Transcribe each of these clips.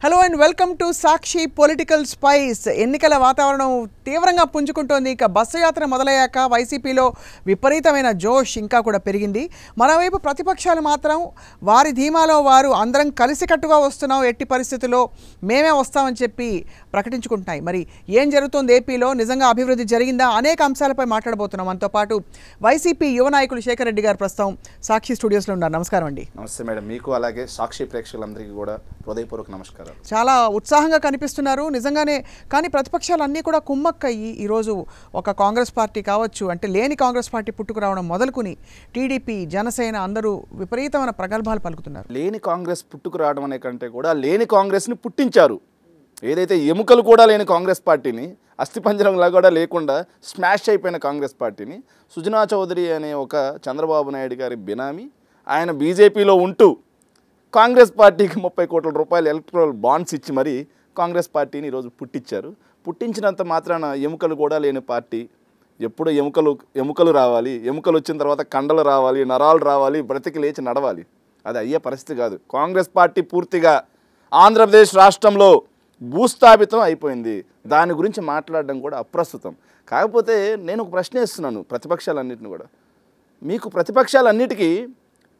Hello and welcome to Sakshi political spice. ఎన్నికల వాతావరణం తీవ్రంగా పుంజుకుంటోంది. ఇక బస్సు యాత్ర మొదలయ్యాక వైసీపీలో విపరీతమైన జోష్ ఇంకా కూడా పెరిగింది. మరోవైపు ప్రతిపక్షాలు మాత్రం వారి ధీమాలో వారు అందరం కలిసికట్టుగా వస్తున్నాం, ఎట్టి పరిస్థితుల్లో మేమే వస్తామని చెప్పి ప్రకటించుకుంటున్నాయి. మరి ఏం జరుగుతోంది ఏపీలో, నిజంగా అభివృద్ధి జరిగిందా, అనేక అంశాలపై మాట్లాడబోతున్నాం. మనతో పాటు వైసీపీ యువ నాయకులు శేఖర్ రెడ్డి గారు ప్రస్తుతం సాక్షి స్టూడియోస్లో ఉన్నారు. నమస్కారం అండి. నమస్తే మేడం, మీకు అలాగే సాక్షి ప్రేక్షకులందరికీ కూడా హృదయపూర్వక నమస్కారం. చాలా ఉత్సాహంగా కనిపిస్తున్నారు నిజంగానే. కానీ ప్రతిపక్షాలన్నీ కూడా కుమ్మక్కయ్యి ఈరోజు ఒక కాంగ్రెస్ పార్టీ కావచ్చు, అంటే లేని కాంగ్రెస్ పార్టీ పుట్టుకురావడం మొదలుకుని టీడీపీ, జనసేన అందరూ విపరీతమైన ప్రగల్భాలు పలుకుతున్నారు. లేని కాంగ్రెస్ పుట్టుకురావడం అనే కంటే కూడా లేని కాంగ్రెస్ని పుట్టించారు. ఏదైతే ఎముకలు కూడా లేని కాంగ్రెస్ పార్టీని, అస్థిపంజరంలా కూడా లేకుండా స్మాష్ అయిపోయిన కాంగ్రెస్ పార్టీని సుజనా చౌదరి అనే ఒక చంద్రబాబు నాయుడు గారి బినామీ, ఆయన బీజేపీలో ఉంటూ కాంగ్రెస్ పార్టీకి 30 కోట్ల రూపాయలు ఎలక్ట్రల్ బాండ్స్ ఇచ్చి మరీ కాంగ్రెస్ పార్టీని ఈరోజు పుట్టించారు. పుట్టించినంత మాత్రాన ఎముకలు కూడా లేని పార్టీ ఎప్పుడు ఎముకలు రావాలి, ఎముకలు వచ్చిన తర్వాత కండలు రావాలి, నరాలు రావాలి, బ్రతికి లేచి నడవాలి. అది అయ్యే పరిస్థితి కాదు. కాంగ్రెస్ పార్టీ పూర్తిగా ఆంధ్రప్రదేశ్ రాష్ట్రంలో భూస్థాపితం అయిపోయింది. దాని గురించి మాట్లాడడం కూడా అప్రస్తుతం. కాకపోతే నేను ఒక ప్రశ్న వేస్తున్నాను ప్రతిపక్షాలన్నింటిని కూడా. మీకు ప్రతిపక్షాలన్నిటికీ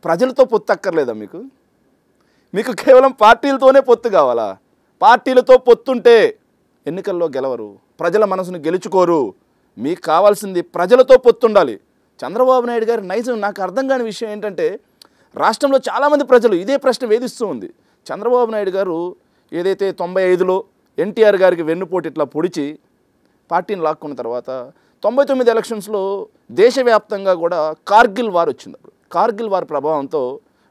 ప్రజలతో పొత్తు అక్కర్లేదా? మీకు కేవలం పార్టీలతోనే పొత్తు కావాలా? పార్టీలతో పొత్తుంటే ఎన్నికల్లో గెలవరు, ప్రజల మనసును గెలుచుకోరు. మీకు కావాల్సింది ప్రజలతో పొత్తుండాలి. చంద్రబాబు నాయుడు గారి నైజం నాకు అర్థం కాని విషయం ఏంటంటే, రాష్ట్రంలో చాలామంది ప్రజలు ఇదే ప్రశ్న వేధిస్తూ ఉంది. చంద్రబాబు నాయుడు గారు ఏదైతే 95లో ఎన్టీఆర్ గారికి వెన్నుపోటు ఇట్లా పొడిచి పార్టీని లాక్కున్న తర్వాత 99 ఎలక్షన్స్లో దేశవ్యాప్తంగా కూడా కార్గిల్ వార్ వచ్చింది. అప్పుడు కార్గిల్ వార్ ప్రభావంతో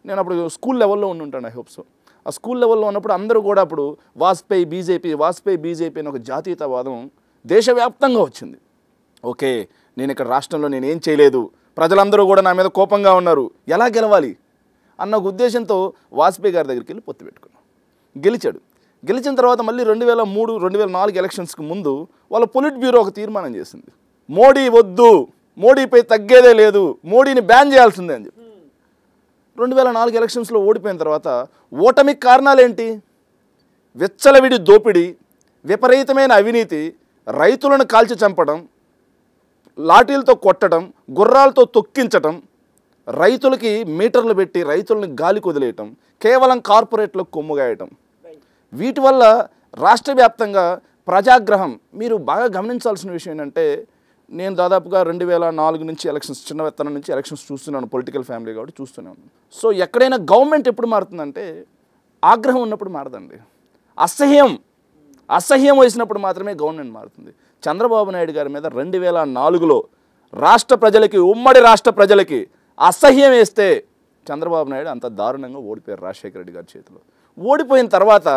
నేను అప్పుడు స్కూల్ లెవెల్లో ఉండుంటాను, ఐ హోప్ సో. ఆ స్కూల్ లెవెల్లో ఉన్నప్పుడు అందరూ కూడా అప్పుడు వాజ్పేయి బీజేపీ అని ఒక జాతీయతావాదం దేశవ్యాప్తంగా వచ్చింది. ఓకే, నేను ఇక్కడ రాష్ట్రంలో నేనేం చేయలేదు, ప్రజలందరూ కూడా నా మీద కోపంగా ఉన్నారు, ఎలా గెలవాలి అన్న ఒక ఉద్దేశంతో వాజ్పేయి గారి దగ్గరికి వెళ్ళి పొత్తు పెట్టుకున్నాను. గెలిచిన తర్వాత మళ్ళీ 2003, 2004 ఎలక్షన్స్కి ముందు వాళ్ళ పొలిట్ బ్యూరో ఒక తీర్మానం చేసింది. మోడీ వద్దు, మోడీపై తగ్గేదే లేదు, మోడీని బ్యాన్ చేయాల్సిందే అని చెప్పి. 2004 ఎలక్షన్స్లో ఓడిపోయిన తర్వాత ఓటమికి కారణాలేంటి? విచ్చలవిడి దోపిడీ, విపరీతమైన అవినీతి, రైతులను కాల్చి చంపడం, లాఠీలతో కొట్టడం, గుర్రాలతో తొక్కించటం, రైతులకి మీటర్లు పెట్టి రైతులను గాలికి వదిలేయటం, కేవలం కార్పొరేట్లకు కొమ్ముగాయటం. వీటి వల్ల రాష్ట్ర వ్యాప్తంగా ప్రజాగ్రహం. మీరు బాగా గమనించాల్సిన విషయం ఏంటంటే, నేను దాదాపుగా 2004 నుంచి ఎలక్షన్స్, చిన్నతనం నుంచి ఎలక్షన్స్ చూస్తున్నాను, పొలిటికల్ ఫ్యామిలీ కాబట్టి చూస్తున్నాను. సో ఎక్కడైనా గవర్నమెంట్ ఎప్పుడు మారుతుందంటే ఆగ్రహం ఉన్నప్పుడు మారదండి, అసహ్యం వేసినప్పుడు మాత్రమే గవర్నమెంట్ మారుతుంది. చంద్రబాబు నాయుడు గారి మీద 2004లో రాష్ట్ర ప్రజలకి, ఉమ్మడి రాష్ట్ర ప్రజలకి అసహ్యం వేస్తే చంద్రబాబు నాయుడు అంత దారుణంగా ఓడిపోయారు రాజశేఖర రెడ్డి గారి చేతిలో. ఓడిపోయిన తర్వాత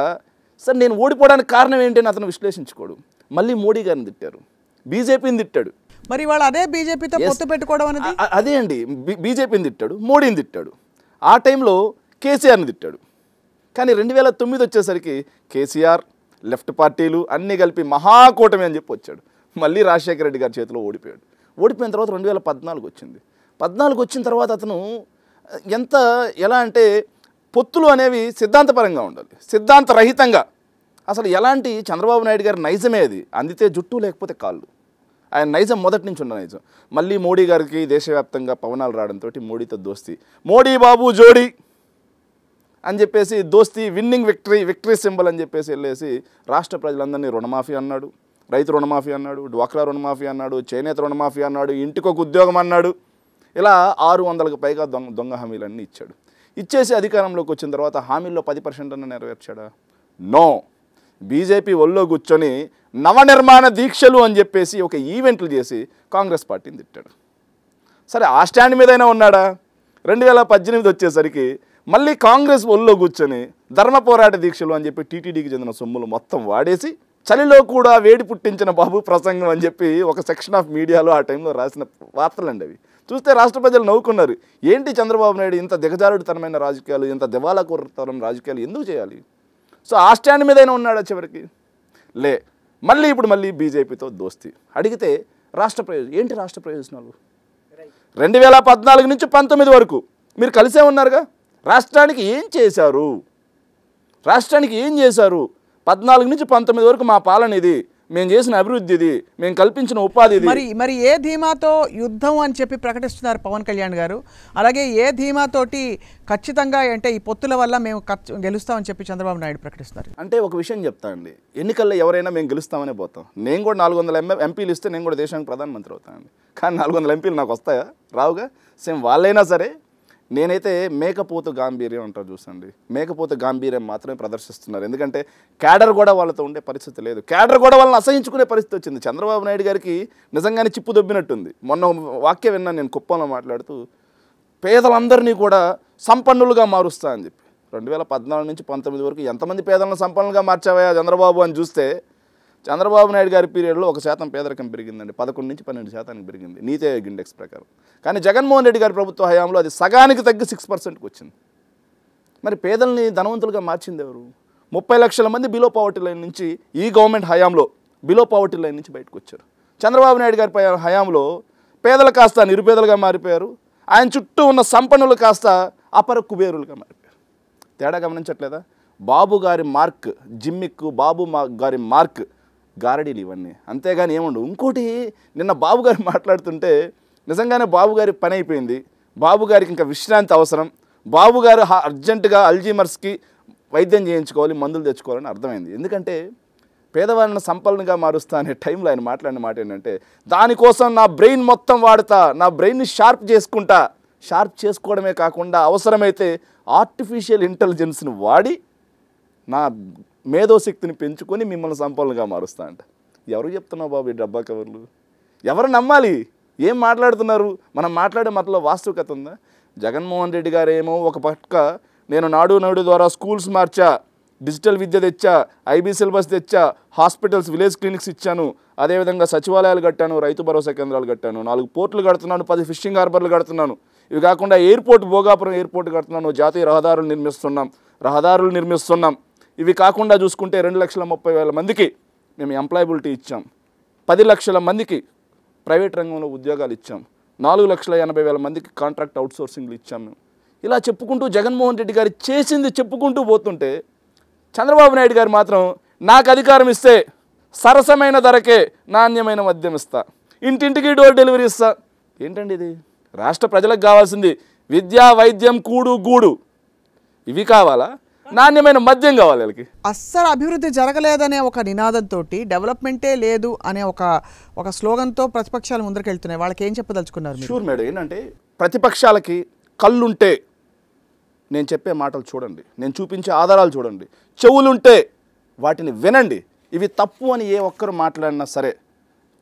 సార్ నేను ఓడిపోవడానికి కారణం ఏంటని అతను విశ్లేషించుకోడు. మళ్ళీ మోడీ గారిని తిట్టారు, బీజేపీని తిట్టాడు. మరి వాళ్ళు అదే బీజేపీతో పొత్తు పెట్టుకోవడం అనేది అదే అండి, బీజేపీని తిట్టాడు, మోడీని తిట్టాడు. ఆ టైంలో కేసీఆర్ని తిట్టాడు. కానీ 2009 వచ్చేసరికి కేసీఆర్, లెఫ్ట్ పార్టీలు అన్నీ కలిపి మహాకూటమి అని చెప్పి వచ్చాడు. మళ్ళీ రాజశేఖర రెడ్డి గారి చేతిలో ఓడిపోయాడు. ఓడిపోయిన తర్వాత 2014 వచ్చింది. 14 వచ్చిన తర్వాత అతను ఎలా అంటే పొత్తులు అనేవి సిద్ధాంతపరంగా ఉండాలి, సిద్ధాంతరహితంగా. అసలు ఎలాంటి చంద్రబాబు నాయుడు గారి నైజమే అది, అందితే జుట్టు లేకపోతే కాళ్ళు. ఆయన నైజం మొదటి నుంచి ఉన్న నైజం. మళ్ళీ మోడీ గారికి దేశవ్యాప్తంగా పవనాలు రావడంతో మోడీతో దోస్తీ, మోడీ బాబు జోడీ అని చెప్పేసి దోస్తీ, విన్నింగ్ విక్టరీ సింబల్ అని చెప్పేసి వెళ్ళేసి రాష్ట్ర ప్రజలందరినీ రుణమాఫీ అన్నాడు, రైతు రుణమాఫీ అన్నాడు, డ్వాక్రా రుణమాఫీ అన్నాడు, చేనేత రుణమాఫీ అన్నాడు, ఇంటికొక ఉద్యోగం అన్నాడు. ఇలా 600కు పైగా దొంగ హామీలన్నీ ఇచ్చాడు. ఇచ్చేసి అధికారంలోకి వచ్చిన తర్వాత హామీల్లో 10% అన్న నెరవేర్చాడా? నో. బీజేపీ ఒళ్ళో కూర్చొని నవనిర్మాణ దీక్షలు అని చెప్పేసి ఒక ఈవెంట్లు చేసి కాంగ్రెస్ పార్టీని తిట్టాడు. సరే, ఆ స్టాండ్ మీదైనా ఉన్నాడా? 2018 వచ్చేసరికి మళ్ళీ కాంగ్రెస్ ఒళ్ళో కూర్చొని ధర్మ పోరాట దీక్షలు అని చెప్పి టీటీడీకి చెందిన సొమ్ములు మొత్తం వాడేసి చలిలో కూడా వేడి పుట్టించిన బాబు ప్రసంగం అని చెప్పి ఒక సెక్షన్ ఆఫ్ మీడియాలో ఆ టైంలో రాసిన వార్తలండి అవి. చూస్తే రాష్ట్ర ప్రజలు నవ్వుకున్నారు. ఏంటి చంద్రబాబు నాయుడు ఇంత దిగజారుడుతనమైన రాజకీయాలు, ఇంత దివాలాకోరతనం రాజకీయాలు ఎందుకు చేయాలి? సో ఆ స్టాండ్ మీదైనా ఉన్నాడా చివరికి? మళ్ళీ బీజేపీతో దోస్తీ. అడిగితే రాష్ట్ర ప్రయోజనాలు 2014 నుంచి 19 వరకు మీరు కలిసే ఉన్నారుగా. రాష్ట్రానికి ఏం చేశారు? రాష్ట్రానికి ఏం చేశారు? 14 నుంచి 19 వరకు మా పాలన ఇది, మేము చేసిన అభివృద్ధి ఇది, మేము కల్పించిన ఉపాధి ఇది. మరి ఏ ధీమాతో యుద్ధం అని చెప్పి ప్రకటిస్తున్నారు పవన్ కళ్యాణ్ గారు? అలాగే ఏ ధీమాతోటి ఖచ్చితంగా అంటే ఈ పొత్తుల వల్ల మేము గెలుస్తామని చెప్పి చంద్రబాబు నాయుడు ప్రకటిస్తున్నారు? అంటే ఒక విషయం చెప్తా అండి, ఎన్నికల్లో ఎవరైనా మేము గెలుస్తామనే పోతాం. నేను కూడా 400 ఎంపీలు ఇస్తే నేను కూడా దేశానికి ప్రధానమంత్రి అవుతానండి. కానీ 400 ఎంపీలు నాకు వస్తాయా? రావుగా. సేమ్ వాళ్ళైనా సరే నేనైతే మేకపోతు గాంభీర్యం అంటారు చూసండి, మేకపోతు గాంభీర్యం మాత్రమే ప్రదర్శిస్తున్నారు. ఎందుకంటే క్యాడర్ కూడా వాళ్ళతో ఉండే పరిస్థితి లేదు. క్యాడర్ కూడా వాళ్ళని అసహించుకునే పరిస్థితి వచ్చింది. చంద్రబాబు నాయుడు గారికి నిజంగానే చిప్పు దొబ్బినట్టుంది. మొన్న వాక్యం విన్నాను నేను కుప్పంలో మాట్లాడుతూ, పేదలందరినీ కూడా సంపన్నులుగా మారుస్తా అని చెప్పి. 2014 నుంచి 19 వరకు ఎంతమంది పేదలను సంపన్నులుగా మార్చావా చంద్రబాబు అని చూస్తే, చంద్రబాబు నాయుడు గారి పీరియడ్లో 1% పేదరికం పెరిగిందండి, 11 నుంచి 12% పెరిగింది నీతి ఆయోగ్ ఇండెక్స్ ప్రకారం. కానీ జగన్మోహన్ రెడ్డి గారి ప్రభుత్వ హయాంలో అది సగానికి తగ్గి 6%కి వచ్చింది. మరి పేదల్ని ధనవంతులుగా మార్చింది ఎవరు? 30 లక్షల మంది బిలో పావర్టీ లైన్ నుంచి ఈ గవర్నమెంట్ హయాంలో బిలో పావర్టీ లైన్ నుంచి బయటకు వచ్చారు. చంద్రబాబు నాయుడు గారి హయాంలో పేదలు కాస్త నిరుపేదలుగా మారిపోయారు. ఆయన చుట్టూ ఉన్న సంపన్నులు కాస్త అపర కుబేరులుగా మారిపోయారు. తేడా గమనించట్లేదా? బాబు గారి మార్క్ జిమ్మిక్కు, బాబు గారి మార్క్ గారడీలు ఇవన్నీ, అంతేగాని ఏముండవు. ఇంకోటి, నిన్న బాబు గారు మాట్లాడుతుంటే నిజంగానే బాబు గారి పని అయిపోయింది, బాబు గారికి ఇంకా విశ్రాంతి అవసరం, బాబు గారు అర్జెంటుగా అల్జీమర్స్కి వైద్యం చేయించుకోవాలి, మందులు తెచ్చుకోవాలని అర్థమైంది. ఎందుకంటే పేదవాళ్ళని సంపన్నుగా మారుస్తా అనే టైంలో ఆయన మాట్లాడిన మాట ఏంటంటే, దానికోసం నా బ్రెయిన్ మొత్తం వాడుతా, నా బ్రెయిన్ని షార్ప్ చేసుకుంటా, షార్ప్ చేసుకోవడమే కాకుండా అవసరమైతే ఆర్టిఫిషియల్ ఇంటెలిజెన్స్ని వాడి నా మేధోశక్తిని పెంచుకొని మిమ్మల్ని సంపన్నులుగా మారుస్తా అంట. ఎవరు చెప్తున్నావు బాబు ఈ డబ్బా కవర్లు? ఎవరు నమ్మాలి? ఏం మాట్లాడుతున్నారు? మనం మాట్లాడే మాటలో వాస్తవికత ఉందా? జగన్మోహన్ రెడ్డి గారు ఏమో ఒక పక్క నేను నాడు ద్వారా స్కూల్స్ మార్చా, డిజిటల్ విద్య తెచ్చా, ఐబీ సిలబస్ తెచ్చా, హాస్పిటల్స్ విలేజ్ క్లినిక్స్ ఇచ్చాను, అదేవిధంగా సచివాలయాలు కట్టాను, రైతు భరోసా కేంద్రాలు కట్టాను, 4 పోర్టులు కడుతున్నాను, 10 ఫిషింగ్ హార్బర్లు కడుతున్నాను, ఇవి కాకుండా ఎయిర్పోర్ట్ భోగాపురం ఎయిర్పోర్ట్ కడుతున్నాను, జాతీయ రహదారులు నిర్మిస్తున్నాం. ఇవి కాకుండా చూసుకుంటే 2,30,000 మందికి మేము ఎంప్లాయబిలిటీ ఇచ్చాం, 10 లక్షల మందికి ప్రైవేట్ రంగంలో ఉద్యోగాలు ఇచ్చాం, 4,80,000 మందికి కాంట్రాక్ట్ అవుట్సోర్సింగ్లు ఇచ్చాం మేము. ఇలా చెప్పుకుంటూ జగన్మోహన్ రెడ్డి గారు చేసింది చెప్పుకుంటూ పోతుంటే, చంద్రబాబు నాయుడు గారు మాత్రం నాకు అధికారం ఇస్తే సరసమైన ధరకే నాణ్యమైన మద్యం ఇస్తా, ఇంటింటికి డోర్ డెలివరీ ఇస్తా. ఏంటండి ఇది? రాష్ట్ర ప్రజలకు కావాల్సింది విద్య, వైద్యం, కూడు గూడు, ఇవి కావాలా? నాణ్యమైన మద్యం కావాలి వాళ్ళకి. అస్సలు అభివృద్ధి జరగలేదనే ఒక నినాదంతో, డెవలప్మెంటే లేదు అనే ఒక స్లోగన్తో ప్రతిపక్షాలు ముందరికెళ్తున్నాయి. వాళ్ళకి ఏం చెప్పదలుచుకున్నారు? షూర్ మేడం, ఏంటంటే ప్రతిపక్షాలకి కళ్ళుంటే నేను చెప్పే మాటలు చూడండి, నేను చూపించే ఆధారాలు చూడండి, చెవులుంటే వాటిని వినండి. ఇవి తప్పు అని ఏ ఒక్కరు మాట్లాడినా సరే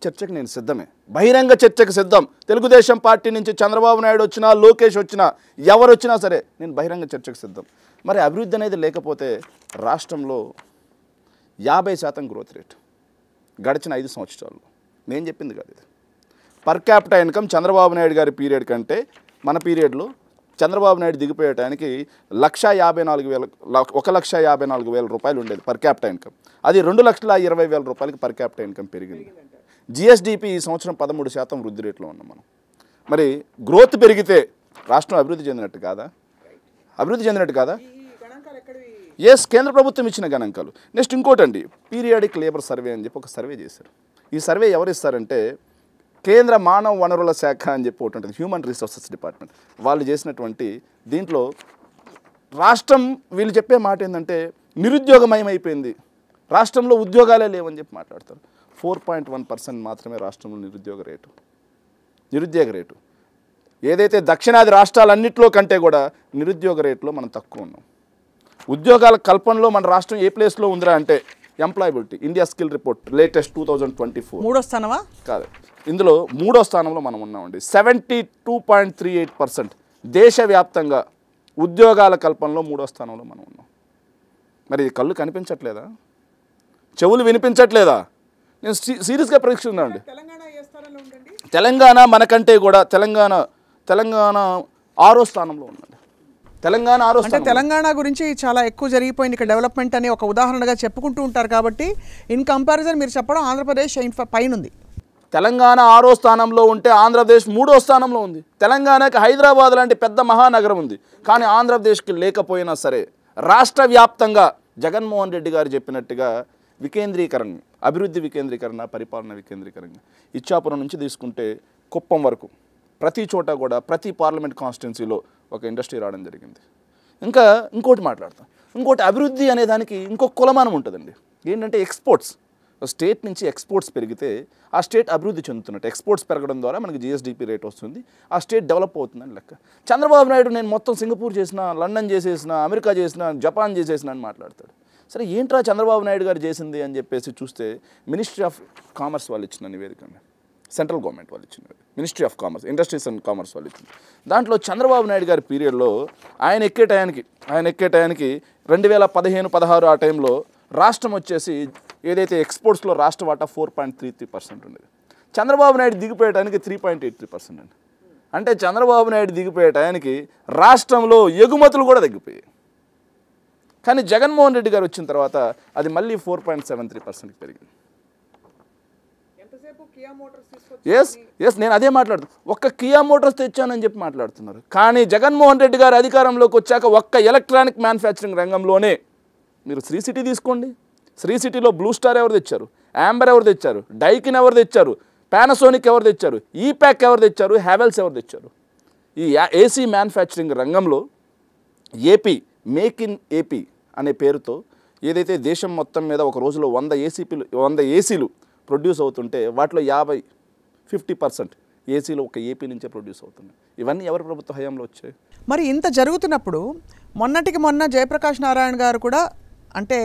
చర్చకు నేను సిద్ధమే, బహిరంగ చర్చకు సిద్ధం. తెలుగుదేశం పార్టీ నుంచి చంద్రబాబు నాయుడు వచ్చినా, లోకేష్ వచ్చినా, ఎవరు వచ్చినా సరే నేను బహిరంగ చర్చకు సిద్ధం. మరి అభివృద్ధి అనేది లేకపోతే రాష్ట్రంలో 50% గ్రోత్ రేట్ గడిచిన 5 సంవత్సరాల్లో, నేను చెప్పింది కాదు ఇది. Per capital income Chandrababu Naidu గారి పీరియడ్ కంటే మన పీరియడ్లో చంద్రబాబు నాయుడు దిగిపోయేటానికి 1,54,000 రూపాయలు ఉండేది పర్ క్యాపిటల్ ఇన్కమ్. అది 2,20,000 రూపాయలకి పర్ క్యాపిటల్ ఇన్కమ్ పెరిగింది. జిఎస్డిపి ఈ సంవత్సరం 13% వృద్ధి రేట్లో ఉన్నాం మనం. మరి గ్రోత్ పెరిగితే రాష్ట్రం అభివృద్ధి చెందినట్టు కాదా? ఎస్, కేంద్ర ప్రభుత్వం ఇచ్చిన గణాంకాలు. నెక్స్ట్ ఇంకోటండి, పీరియాడిక్ లేబర్ సర్వే అని చెప్పి ఒక సర్వే చేశారు. ఈ సర్వే ఎవరు ఇస్తారంటే కేంద్ర మానవ వనరుల శాఖ అని చెప్పి ఒకటి ఉంటుంది, హ్యూమన్ రిసోర్సెస్ డిపార్ట్మెంట్, వాళ్ళు చేసినటువంటి దీంట్లో రాష్ట్రం వీళ్ళు చెప్పే మాట ఏంటంటే నిరుద్యోగమయం అయిపోయింది, రాష్ట్రంలో ఉద్యోగాలే లేవని చెప్పి మాట్లాడతారు. 4.1% మాత్రమే రాష్ట్రంలో నిరుద్యోగ రేటు. ఏదైతే దక్షిణాది రాష్ట్రాలన్నింటిలో కంటే కూడా నిరుద్యోగ రేట్లో మనం తక్కువ ఉన్నాం. ఉద్యోగాల కల్పనలో మన రాష్ట్రం ఏ ప్లేస్లో ఉందిరా అంటే employability, India skill report latest 2024 3వ స్థానమా కాదు, ఇందులో 3వ స్థానంలో మనం ఉన్నామండి. 72.38% దేశవ్యాప్తంగా ఉద్యోగాల కల్పనలో 3వ స్థానంలో మనం ఉన్నాం. మరి కళ్ళు కనిపించట్లేదా? చెవులు వినిపించట్లేదా? నేను సీరియస్గా పరీక్షిస్తున్నానండి. తెలంగాణ మనకంటే కూడా తెలంగాణ 6వ స్థానంలో ఉందండి. తెలంగాణ గురించి చాలా ఎక్కువ జరిగిపోయింది ఇక్కడ డెవలప్మెంట్ అని ఒక ఉదాహరణగా చెప్పుకుంటూ ఉంటారు కాబట్టి ఇన్ కంపారిజన్ మీరు చెప్పడం ఆంధ్రప్రదేశ్ పైన ఉంది. తెలంగాణ 6వ స్థానంలో ఉంటే ఆంధ్రప్రదేశ్ 3వ స్థానంలో ఉంది. తెలంగాణకి హైదరాబాద్ లాంటి పెద్ద మహానగరం ఉంది, కానీ ఆంధ్రప్రదేశ్కి లేకపోయినా సరే రాష్ట్ర వ్యాప్తంగా జగన్మోహన్ రెడ్డి గారు చెప్పినట్టుగా వికేంద్రీకరణ, అభివృద్ధి వికేంద్రీకరణ, పరిపాలన వికేంద్రీకరణ, ఇచ్చాపురం నుంచి తీసుకుంటే కుప్పం వరకు ప్రతి చోట కూడా ప్రతి పార్లమెంట్ కాన్స్టిట్యున్సీలో ఒక ఇండస్ట్రీ రావడం జరిగింది. ఇంకా ఇంకోటి మాట్లాడతాం, ఇంకోటి అభివృద్ధి అనే దానికి ఇంకొక కులమానం ఉంటుందండి. ఏంటంటే ఎక్స్పోర్ట్స్. స్టేట్ నుంచి ఎక్స్పోర్ట్స్ పెరిగితే ఆ స్టేట్ అభివృద్ధి చెందుతున్నట్టు. ఎక్స్పోర్ట్స్ పెరగడం ద్వారా మనకి జిఎస్డిపి రేట్ వస్తుంది, ఆ స్టేట్ డెవలప్ అవుతుందని లెక్క. చంద్రబాబు నాయుడు నేను మొత్తం సింగపూర్ చేసిన, లండన్ చేసేసిన, అమెరికా చేసిన, జపాన్ చేసేసిన అని మాట్లాడతాడు. సరే ఏంట్రా చంద్రబాబు నాయుడు గారు చేసింది అని చెప్పేసి చూస్తే మినిస్ట్రీ ఆఫ్ కామర్స్ వాళ్ళు ఇచ్చిన నివేదికని, సెంట్రల్ గవర్నమెంట్ వాళ్ళు ఇచ్చిన ministry of commerce, industries and commerce వాళ్ళు ఇచ్చింది. దాంట్లో చంద్రబాబు నాయుడు గారి పీరియడ్లో ఆయన ఎక్కే టయానికి 2015-16 ఆ టైంలో రాష్ట్రం వచ్చేసి ఏదైతే ఎక్స్పోర్ట్స్లో రాష్ట్ర వాటా 4.33% ఉండేది. చంద్రబాబు నాయుడు దిగిపోయడానికి 3.83% అండి. అంటే చంద్రబాబు నాయుడు దిగిపోయడానికి రాష్ట్రంలో ఎగుమతులు కూడా తగ్గిపోయాయి. కానీ జగన్మోహన్ రెడ్డి గారు వచ్చిన తర్వాత అది మళ్ళీ 4.73%కి పెరిగింది. ఎస్ నేను అదే మాట్లాడుతాను. ఒక్క కియా మోటార్స్ తెచ్చానని చెప్పి మాట్లాడుతున్నారు. కానీ జగన్మోహన్ రెడ్డి గారు అధికారంలోకి వచ్చాక ఒక్క ఎలక్ట్రానిక్ మ్యానుఫ్యాక్చరింగ్ రంగంలోనే మీరు శ్రీ సిటీ తీసుకోండి. శ్రీ సిటీలో బ్లూ స్టార్ ఎవరు తెచ్చారు, యాంబర్ ఎవరు తెచ్చారు, డైకిన్ ఎవరు తెచ్చారు, పానాసోనిక్ ఎవరు తెచ్చారు, ఈప్యాక్ ఎవరు తెచ్చారు, హ్యావెల్స్ ఎవరు తెచ్చారు. ఈ ఏసీ మ్యానుఫ్యాక్చరింగ్ రంగంలో ఏపీ, మేక్ ఇన్ ఏపీ అనే పేరుతో ఏదైతే దేశం మొత్తం మీద ఒక రోజులో 100 ఏసీలు ప్రొడ్యూస్ అవుతుంటే వాటిలో 50% ఏసీలు ఒక ఏపీ నుంచే ప్రొడ్యూస్ అవుతున్నాయి. ఇవన్నీ ఎవరి ప్రభుత్వ హయాంలో వచ్చాయి? మరి ఇంత జరుగుతున్నప్పుడు మొన్నటికి మొన్న జయప్రకాష్ నారాయణ గారు కూడా అంటే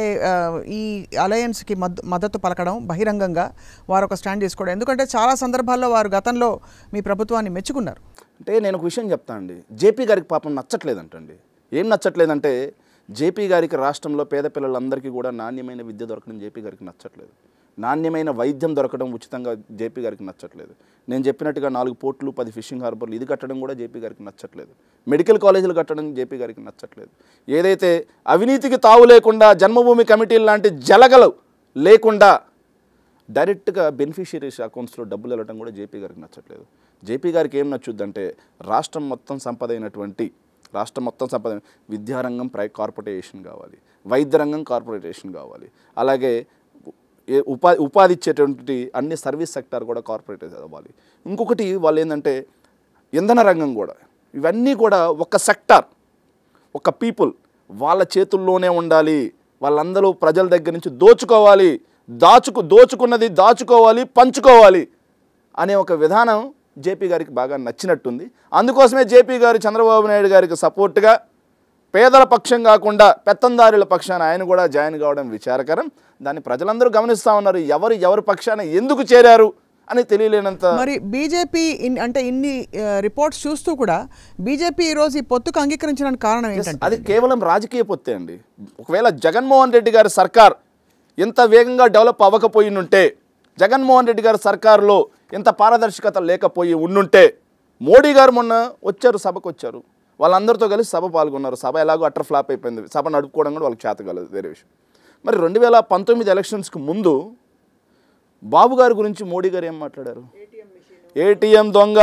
ఈ అలయన్స్కి మద్దతు పలకడం, బహిరంగంగా వారు ఒక స్టాండ్ తీసుకోవడం, ఎందుకంటే చాలా సందర్భాల్లో వారు గతంలో మీ ప్రభుత్వాన్ని మెచ్చుకున్నారు. అంటే నేను ఒక విషయం చెప్తాను అండి, జేపీ గారికి పాపం నచ్చట్లేదంటండి. ఏం నచ్చట్లేదంటే జేపీ గారికి రాష్ట్రంలో పేద పిల్లలందరికీ కూడా నాణ్యమైన విద్య దొరకడం జేపీ గారికి నచ్చట్లేదు. నాణ్యమైన వైద్యం దొరకడం ఉచితంగా జేపీ గారికి నచ్చట్లేదు. నేను చెప్పినట్టుగా 4 పోర్టులు, 10 ఫిషింగ్ హార్బర్లు ఇది కట్టడం కూడా జేపీ గారికి నచ్చట్లేదు. మెడికల్ కాలేజీలు కట్టడం జేపీ గారికి నచ్చట్లేదు. ఏదైతే అవినీతికి తావు లేకుండా జన్మభూమి కమిటీలు లాంటి జలగలు లేకుండా డైరెక్ట్గా బెనిఫిషియరీస్ అకౌంట్స్లో డబ్బులు వెళ్ళడం కూడా జేపీ గారికి నచ్చట్లేదు. జేపీ గారికి ఏం నచ్చుద్దంటే రాష్ట్రం మొత్తం సంపద విద్యారంగం కార్పొరేషన్ కావాలి, వైద్య రంగం కార్పొరేషన్ కావాలి, అలాగే ఉపాధి ఇచ్చేటువంటి అన్ని సర్వీస్ సెక్టార్ కూడా కార్పొరేటైజ్ అవ్వాలి. ఇంకొకటి వాళ్ళు ఏంటంటే ఇంధన రంగం కూడా, ఇవన్నీ కూడా ఒక సెక్టార్, ఒక పీపుల్ వాళ్ళ చేతుల్లోనే ఉండాలి. వాళ్ళందరూ ప్రజల దగ్గర నుంచి దోచుకోవాలి, దోచుకున్నది దాచుకోవాలి, పంచుకోవాలి అనే ఒక విధానం జేపీ గారికి బాగా నచ్చినట్టుంది. అందుకోసమే జేపీ గారు చంద్రబాబు నాయుడు గారికి సపోర్ట్గా పేదల పక్షం కాకుండా పెత్తందారుల పక్షాన ఆయన కూడా జాయిన్ కావడం విచారకరం. దాన్ని ప్రజలందరూ గమనిస్తూ ఉన్నారు. ఎవరి పక్షాన ఎందుకు చేరారు అని తెలియలేనంత. మరి బీజేపీ అంటే ఇన్ని రిపోర్ట్స్ చూస్తూ కూడా బీజేపీ ఈరోజు ఈ పొత్తుకు అంగీకరించడానికి కారణం ఏంటంటే అది కేవలం రాజకీయ పొత్తే అండి. ఒకవేళ జగన్మోహన్ రెడ్డి గారి సర్కార్ ఎంత వేగంగా డెవలప్ అవ్వకపోయినుంటే, జగన్మోహన్ రెడ్డి గారి సర్కారులో ఎంత పారదర్శకత లేకపోయి ఉండుంటే, మోడీ గారు మొన్న వచ్చారు, సభకు వచ్చారు, వాళ్ళందరితో కలిసి సభ పాల్గొన్నారు. సభ ఎలాగో అటర్ ఫ్లాప్ అయిపోయింది. సభ నడుపుకోవడం కూడా వాళ్ళకి చేత కాలేదు, వేరే విషయం. మరి 2019 ఎలక్షన్స్కి ముందు బాబు గారి గురించి మోడీ గారు ఏం మాట్లాడారు? ఏటీఎం దొంగ.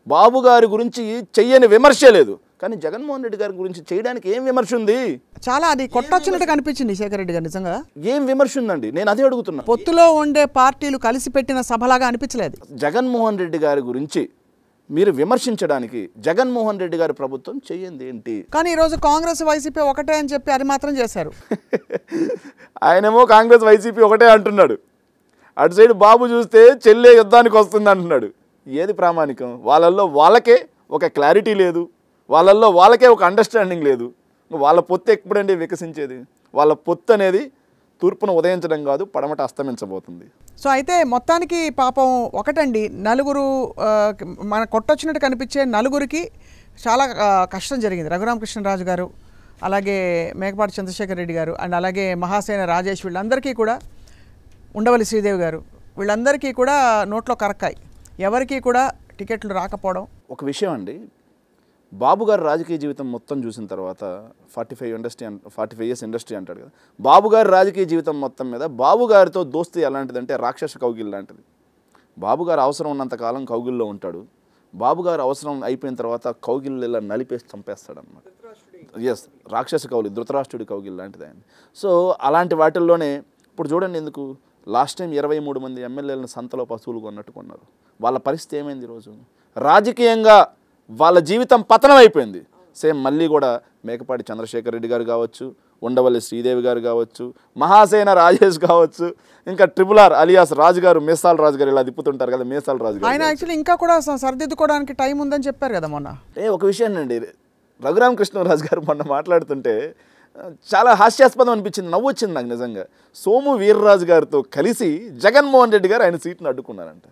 బాబు గారి గురించి చెయ్యని విమర్శే లేదు. కానీ జగన్మోహన్ రెడ్డి గారి గురించి చేయడానికి ఏం విమర్శ ఉంది? చాలా అది కొట్టొచ్చినట్టు కనిపించింది శేఖర్ రెడ్డి గారు. నిజంగా ఏం విమర్శ ఉందండి? నేను అదే అడుగుతున్నా. పొత్తులో ఉండే పార్టీలు కలిసి పెట్టిన సభలాగా అనిపించలేదు. జగన్మోహన్ రెడ్డి గారి గురించి మీరు విమర్శించడానికి జగన్మోహన్ రెడ్డి గారి ప్రభుత్వం చెయ్యింది ఏంటి? కానీ ఈరోజు కాంగ్రెస్ వైసీపీ ఒకటే అని చెప్పి అది మాత్రం చేశారు. ఆయనేమో కాంగ్రెస్ వైసీపీ ఒకటే అంటున్నాడు, అటు సైడ్ బాబు చూస్తే చెల్లె యుద్ధానికి వస్తుంది అంటున్నాడు. ఏది ప్రామాణికం? వాళ్ళల్లో వాళ్ళకే ఒక క్లారిటీ లేదు, వాళ్ళల్లో వాళ్ళకే ఒక అండర్స్టాండింగ్ లేదు. వాళ్ళ పొత్తు ఎప్పుడండి వికసించేది? వాళ్ళ పొత్తు అనేది తూర్పున ఉదయించడం కాదు, పడమట అస్తమించబోతుంది. సో అయితే మొత్తానికి పాపం ఒకటండి, నలుగురు మన కొట్టొచ్చినట్టు కనిపించే నలుగురికి చాలా కష్టం జరిగింది. రఘురామకృష్ణరాజు గారు, అలాగే మేకపాటి చంద్రశేఖర్ రెడ్డి గారు, అండ్ అలాగే మహాసేన రాజేష్, వీళ్ళందరికీ కూడా, ఉండవల్లి శ్రీదేవి గారు, వీళ్ళందరికీ కూడా నోట్లో కరక్కాయి. ఎవరికి కూడా టికెట్లు రాకపోవడం ఒక విషయం అండి. బాబు గారు రాజకీయ జీవితం మొత్తం చూసిన తర్వాత 45 ఇయర్స్ ఇండస్ట్రీ అంటాడు కదా, బాబు గారి రాజకీయ జీవితం మొత్తం మీద బాబు గారితో దోస్తీ ఎలాంటిదంటే రాక్షస కౌగిల్ లాంటిది. బాబు గారు అవసరం ఉన్నంతకాలం కౌగిల్లో ఉంటాడు. బాబు గారు అవసరం అయిపోయిన తర్వాత కౌగిల్లో ఇలా నలిపేసి చంపేస్తాడు అన్నమాట. ఎస్, రాక్షస కౌలి, ధృతరాష్ట్రుడి కౌగిల్ లాంటిది ఆయన. సో అలాంటి వాటిల్లోనే ఇప్పుడు చూడండి, ఎందుకు లాస్ట్ టైం 23 మంది ఎమ్మెల్యేలను సంతలో పశువులు కొన్నట్టు కొన్నారు. వాళ్ళ పరిస్థితి ఏమైంది ఈరోజు? రాజకీయంగా వాళ్ళ జీవితం పతనం అయిపోయింది. సేమ్ మళ్ళీ కూడా మేకపాటి చంద్రశేఖర్ రెడ్డి గారు కావచ్చు, ఉండవల్లి శ్రీదేవి గారు కావచ్చు, మహాసేన రాజేష్ కావచ్చు, ఇంకా RRR అలియాస్ రాజు గారు, మీసాల రాజు గారు, ఇలా తిప్పుతుంటారు కదా, మీసాల రాజు గారు. ఆయన యాక్చువల్లీ ఇంకా కూడా సరిదిద్దుకోవడానికి టైం ఉందని చెప్పారు కదా మొన్న. ఒక విషయం అండి, రఘురామకృష్ణరాజు గారు మొన్న మాట్లాడుతుంటే చాలా హాస్యాస్పదం అనిపించింది, నవ్వు వచ్చింది నాకు నిజంగా. సోము వీర్రాజు గారితో కలిసి జగన్మోహన్ రెడ్డి గారు ఆయన సీట్ను అడ్డుకున్నారంట.